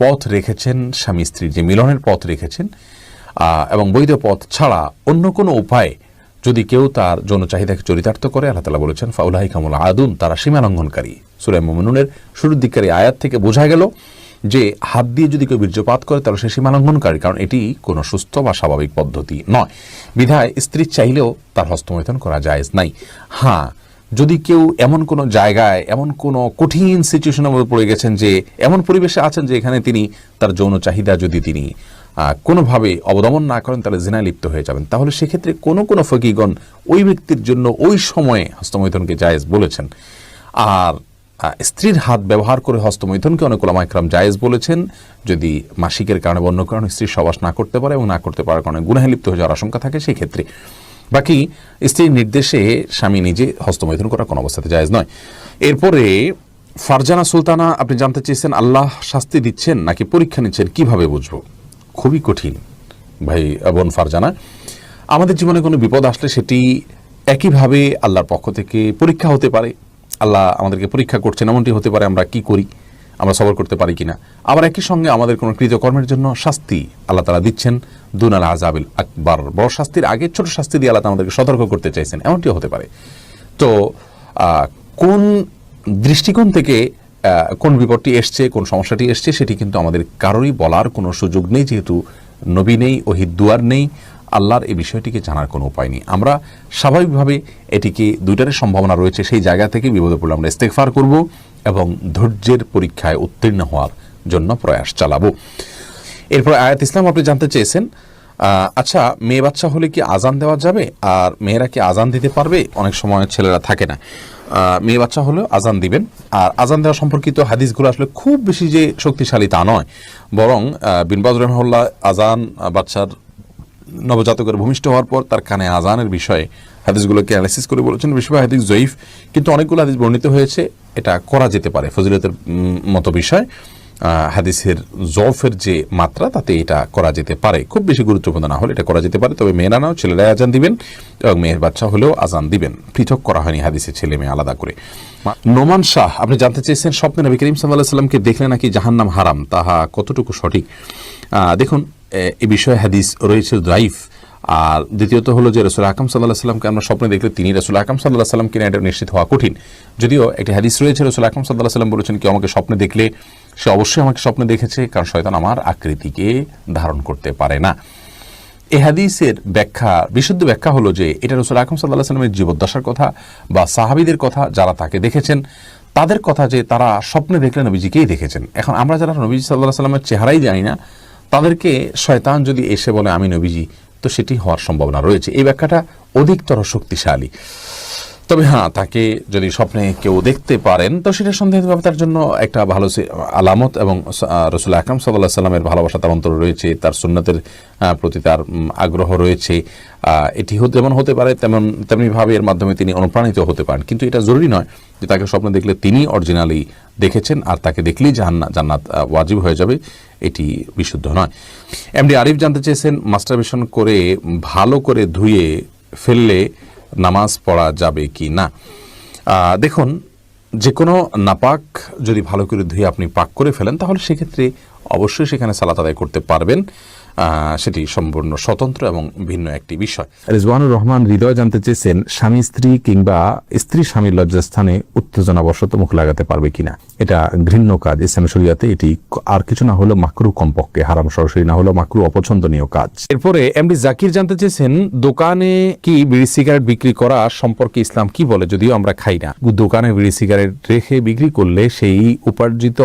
পথ রেখেছেন, স্বামী স্ত্রীর যে মিলনের পথ রেখেছেন এবং বৈধ পথ ছাড়া অন্য কোনো উপায়ে যদি কেউ তার যৌন চাহিদাকে চরিতার্থ করে, আল্লাহ তাআলা বলেছেন ফাউলাইকা হুমুল আদুন, তারা সীমা লঙ্ঘনকারী। সূরা মুমিনুনের শুরুর দিককার এই আয়াত থেকে বোঝা গেল যে হাত দিয়ে যদি কেউ বীর্যপাত করে তাহলে সে সীমা লঙ্ঘনকারী, কারণ এটি কোনো সুস্থ বা স্বাভাবিক পদ্ধতি নয়। বিধায় স্ত্রী চাইলেও তার হস্তমৈথুন করা জায়েজ নাই। হ্যাঁ, যদি কেউ এমন কোনো জায়গায়, এমন কোনো কঠিন সিচুয়েশনের মধ্যে পড়ে গেছেন, যে এমন পরিবেশে আছেন যে এখানে তিনি তার যৌন চাহিদা যদি তিনি কোনোভাবে অবদমন না করেন তাহলে জিনায় লিপ্ত হয়ে যাবেন, তাহলে সেক্ষেত্রে কোনো কোনো ফকিগণ ওই ব্যক্তির জন্য ওই সময়ে হস্তমৈথুনকে জায়েজ বলেছেন। আর স্ত্রীর হাত ব্যবহার করে হস্তমৈথুনকে অনেক উলামা ইকরাম জায়েজ বলেছেন, যদি মাসিকের কারণে বা অন্য কারণে স্ত্রীর সহবাস না করতে পারে এবং না করতে পারার কারণে গুনাহে লিপ্ত হয়ে যাওয়ার আশঙ্কা থাকে সেই ক্ষেত্রে। বাকি স্ত্রীর নির্দেশে স্বামী নিজে হস্তমৈথুন করা কোনো অবস্থাতে জায়েজ নয়। এরপরে ফারজানা সুলতানা, আপনি জানতে চেয়েছেন আল্লাহ শাস্তি দিচ্ছেন নাকি পরীক্ষা নিচ্ছেন, কিভাবে বুঝবো? খুবই কঠিন ভাই বোন ফারজানা। আমাদের জীবনে কোনো বিপদ আসলে সেটি একইভাবে আল্লাহর পক্ষ থেকে পরীক্ষা হতে পারে। আল্লাহ আমাদেরকে পরীক্ষা করছেন, এমনটি হতে পারে আমরা কি করি, আমরা সবর করতে পারি কিনা। আবার একই সঙ্গে আমাদের কোনো কৃতকর্মের জন্য শাস্তি আল্লাহ তাআলা দিচ্ছেন, দুনাল আযাবিল আকবার, বড় শাস্তির আগে ছোট শাস্তি দিয়ে আল্লাহ আমাদেরকে সতর্ক করতে চাইছেন, এমনটিও হতে পারে। তো কোন দৃষ্টিকোণ থেকে কোন বিপদটি এসছে, কোন সমস্যাটি এসছে, সেটি কিন্তু আমাদের কারোরই বলার কোনো সুযোগ নেই, যেহেতু নবী নেই, ওহীর দুয়ার নেই, আল্লাহর এই বিষয়টিকে জানার কোনো উপায় নেই। আমরা স্বাভাবিকভাবে এটিকে দুইটারই সম্ভাবনা রয়েছে, সেই জায়গা থেকে বিপদে পড়লে আমরা ইস্তেগফার করব এবং ধৈর্যের পরীক্ষায় উত্তীর্ণ হওয়ার জন্য প্রয়াস চালাবো। এরপর আয়াত ইসলাম আপনি জানতে চেয়েছেন, আচ্ছা মেয়ে বাচ্চা হলে কি আজান দেওয়া যাবে? আর মেয়েরা কি আজান দিতে পারবে? অনেক সময় ছেলেরা থাকে না। মেয়ে বাচ্চা হলেও আজান দিবেন। আর আজান দেওয়া সম্পর্কিত হাদিসগুলো আসলে খুব বেশি যে শক্তিশালী তা নয়, বরং বিন বাজ রাহিমাহুল্লাহ আজান বাচ্চার নবজাতকের ভূমিষ্ঠ হওয়ার পর তার কানে আজানের বিষয়ে হাদিসগুলোকে অ্যানালাইসিস করে বলেছেন বেশিরভাগ হাদিস জয়ীফ, কিন্তু অনেকগুলো হাদিস বর্ণিত হয়েছে এটা করা যেতে পারে। ফজিলতের মতো বিষয়, হাদিসের জয়ফের যে মাত্রা তাতে এটা করা যেতে পারে, খুব বেশি গুরুত্বপূর্ণ না হলে এটা করা যেতে পারে। তবে মেয়েরা নাও, ছেলেরাই আজান দিবেন এবং মেয়ের বাচ্চা হলেও আজান দিবেন, পৃথক করা হয়নি হাদিসে ছেলে মেয়ে আলাদা করে। নোমান শাহ আপনি জানতে চেয়েছেন স্বপ্নে নবী করিম সাল্লাল্লাহু আলাইহি সাল্লামকে দেখলে নাকি জাহান্নাম হারাম, তাহা কতটুকু সঠিক? দেখুন, এই বিষয়ে হাদিস রয়েছে দাইফ। আর দ্বিতীয়ত হলো যে রাসূল আকরাম সাল্লাল্লাহু আলাইহি সাল্লামকে আমরা স্বপ্নে দেখলে তিনি রাসূল আকরাম সাল্লাল্লাহু আলাইহি সাল্লাম কিনা এটা নিশ্চিত হওয়া কঠিন। যদিও একটি হাদিস রয়েছে রাসূল আকরাম সাল্লাল্লাহু আলাইহি সাল্লাম বলেছেন, কেউ আমাকে স্বপ্নে দেখলে সে অবশ্যই আমাকে স্বপ্নে দেখেছে, কারণ শয়তান আমার আকৃতিকে ধারণ করতে পারে না। এই হাদিসের ব্যাখ্যা, বিশুদ্ধ ব্যাখ্যা হলো যে এটা রাসূল আকরাম সাল্লাল্লাহু আলাইহি সাল্লামের জীবদ্দশার কথা বা সাহাবীদের কথা যারা তাকে দেখেছেন তাদের কথা, যে তারা স্বপ্নে দেখলে নবীজিকেই দেখেছেন। এখন আমরা যারা নবীজি সাল্লাল্লাহু আলাইহি সাল্লামের চেহারাই জানি না, তাদেরকে শয়তান যদি এসে বলে আমি নবীজি, তো সেটি হওয়ার সম্ভাবনা রয়েছে। এই ব্যাখ্যাটা অধিকতর শক্তিশালী। তবে হ্যাঁ, তাকে যদি স্বপ্নে কেউ দেখতে পারেন তো সেটা সন্দেহভাবে তার জন্য একটা ভালো আলামত, এবং রাসূল আকরাম সাল্লাল্লাহু আলাইহি সাল্লামের ভালোবাসা তার অন্তরে রয়েছে, তার সুন্নতের প্রতি তার আগ্রহ রয়েছে। এটি যেমন হতে পারে তেমনিভাবে এর মাধ্যমে তিনি অনুপ্রাণিত হতে পারেন, কিন্তু এটা জরুরি নয় যে তাকে স্বপ্নে দেখলে তিনি অরিজিনালি দেখেছেন আর তাকে দেখলেই জান্নাত ওয়াজিব হয়ে যাবে, এটি বিশুদ্ধ নয়। এমডি আরিফ জানতে চেয়েছেন মাস্টারবেশন করে ভালো করে ধুয়ে ফেললে নামাজ পড়া যাবে কি না? দেখুন, যে কোনো নাপাক যদি ভালো করে ধুয়ে আপনি পাক করে ফেলেন তাহলে সেক্ষেত্রে অবশ্যই সেখানে সালাত আদায় করতে পারবেন, সেটি সম্পূর্ণ স্বতন্ত্র এবং ভিন্ন একটি বিষয়। রিজওয়ানুর রহমান হৃদয় জানতে চেয়েছেন স্বামী স্ত্রী কিংবা স্ত্রী স্বামীর লজ্জাস্থানে উত্তেজনাবশত মুখ লাগাতে পারবে কিনা? এটা ঘৃণ্য কাজ ইসলামী শরীয়তে, এটি আর কিছু না হলেও মাকরু, কমপক্ষে হারাম সরাসরি না হলেও মাকরু অপছন্দনীয় কাজ। এরপরে এমডি জাকির জানতে চেয়েছেন দোকানে কি বিড়ি সিগারেট বিক্রি করা সম্পর্কে ইসলাম কি বলে? যদিও আমরা খাই না, দোকানে বিড়ি সিগারেট রেখে বিক্রি করলে সেই উপার্জিত